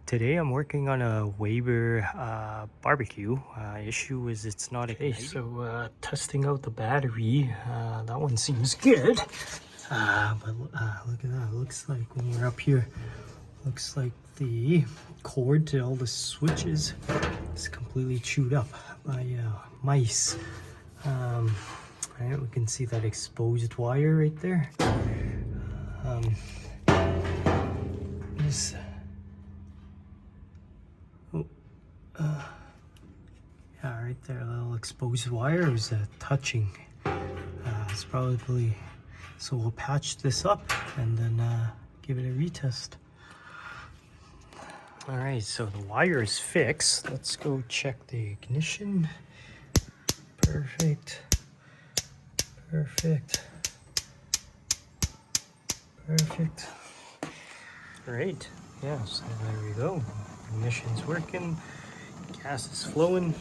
Today I'm working on a Weber barbecue. Issue is it's not igniting. Okay, so testing out the battery. That one seems good. But look at that. Looks like when we're up here, looks like the cord to all the switches is completely chewed up by mice. Right, we can see that exposed wire right there. This. Yeah, right there, a little exposed wire is touching. It's probably, so we'll patch this up and then give it a retest. All right, so the wire is fixed. Let's go check the ignition. Perfect. Perfect. Perfect. Great. Yeah, so there we go. Ignition's working. Gas is flowing.